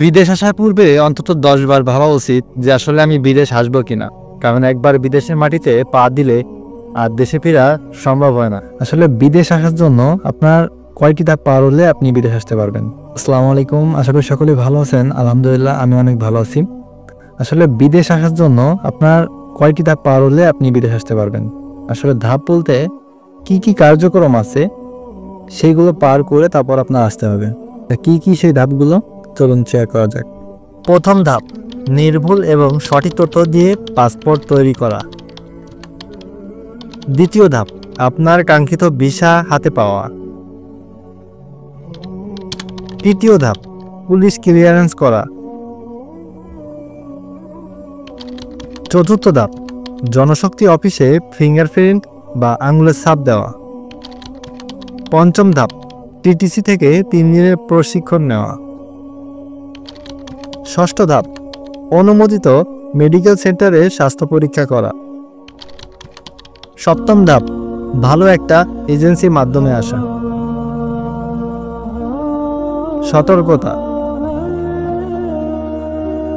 বিদেশ আসার পূর্বে অন্তত 10 বার ভাবা উচিত যে আসলে আমি বিদেশ আসবো কিনা। কারণ একবার বিদেশের মাটিতে পা দিলে আর দেশে ফেরা সম্ভব হয় না। আসলে বিদেশ আসার জন্য আপনার কয়টি ধাপ পার হলে আপনি বিদেশ আসতে পারবেন। আসসালামু আলাইকুম, আশা করি সকলেই ভালো আছেন। আলহামদুলিল্লাহ আমি অনেক ভালো আছি। আসলে বিদেশ আসার জন্য আপনার কয়টি ধাপ পার হলে আপনি বিদেশ আসতে পারবেন। আসলে ধাপ বলতে কি কি কার্যক্রম আছে সেইগুলো পার করে তারপর আপনার আসতে হবে। কি কি সেই ধাপগুলো চলুন শেয়ার করা যাক। প্রথম ধাপ, নির্ভুল এবং সঠিক তথ্য দিয়ে পাসপোর্ট তৈরি করা। দ্বিতীয় ধাপ, আপনার কাঙ্ক্ষিত ভিসা হাতে পাওয়া। তৃতীয় ধাপ, পুলিশ ক্লিয়ারেন্স করা। চতুর্থ ধাপ, জনশক্তি অফিসে ফিঙ্গারপ্রিন্ট বা আঙুলের ছাপ দেওয়া। পঞ্চম ধাপ, টিটিসি থেকে 3 দিনের প্রশিক্ষণ নেওয়া। ষষ্ঠ ধাপ, অনুমোদিত মেডিকেল সেন্টারে স্বাস্থ্য পরীক্ষা করা। সপ্তম ধাপ, ভালো একটা এজেন্সির মাধ্যমে আসা। সতর্কতা,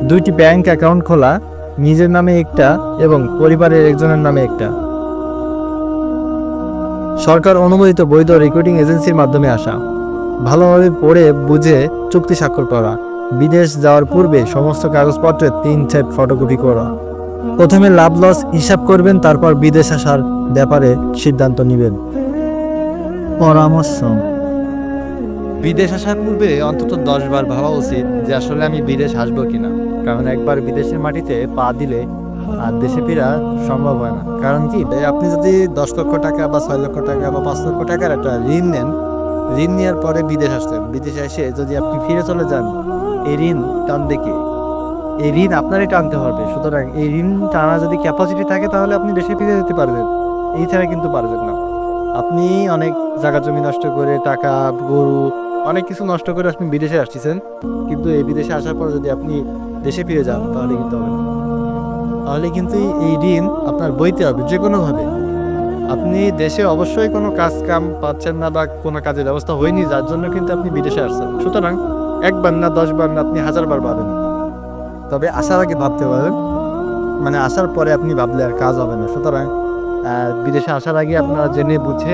2টি ব্যাংক অ্যাকাউন্ট খোলা, নিজের নামে একটা এবং পরিবারের একজনের নামে একটা। সরকার অনুমোদিত বৈধ রিক্রুটিং এজেন্সির মাধ্যমে আসা। ভালোভাবে পড়ে বুঝে চুক্তি স্বাক্ষর করা। বিদেশ যাওয়ার পূর্বে সমস্ত কাগজপত্রের 3 সেট ফটোকপি করা। প্রথমে লাভ লস হিসাব করবেন, তারপর বিদেশ আসার ব্যাপারে সিদ্ধান্ত নেবেন। পরামর্শ, বিদেশ আসার পূর্বে অন্তত 10 বার ভাবা উচিত যে আসলে আমি বিদেশ আসবো কিনা। কারণ একবার বিদেশের মাটিতে পা দিলে আর দেশে ফেরা সম্ভব হয় না। কারণ কি, আপনি যদি 10 লক্ষ টাকা বা 6 লক্ষ টাকা বা 5 লক্ষ টাকার একটা ঋণ নেন, ঋণ নেওয়ার পরে বিদেশ আসতেন, বিদেশে এসে যদি আপনি ফিরে চলে যান, এই ঋণ টানবে কে? এই ঋণ আপনারই টানতে হবে। সুতরাং এই ঋণ টানা যদি ক্যাপাসিটি থাকে তাহলে আপনি দেশে ফিরে যেতে পারবেন, এই ছাড়া কিন্তু পারবেন না। আপনি অনেক জায়গা জমি নষ্ট করে, টাকা, গরু, অনেক কিছু নষ্ট করে আপনি বিদেশে আসতেছেন, কিন্তু এই বিদেশে আসার পর যদি আপনি দেশে ফিরে যান তাহলে কিন্তু হবে না। তাহলে কিন্তু এই ঋণ আপনার বইতে হবে যে কোনোভাবে। আপনি দেশে অবশ্যই কোনো কাজ কাম পাচ্ছেন না বা কোনো কাজের ব্যবস্থা হয়নি, যার জন্য কিন্তু আপনি বিদেশে আসছেন। সুতরাং 1 বার না 10 বার না, আপনি 1000 বার পাবেন। তবে আসার আগে ভাবতে পারেন, মানে আসার পরে আপনি ভাবলে আর কাজ হবে না। সুতরাং বিদেশে আসার আগে আপনারা জেনে বুঝে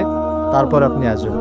তারপর আপনি আসবেন।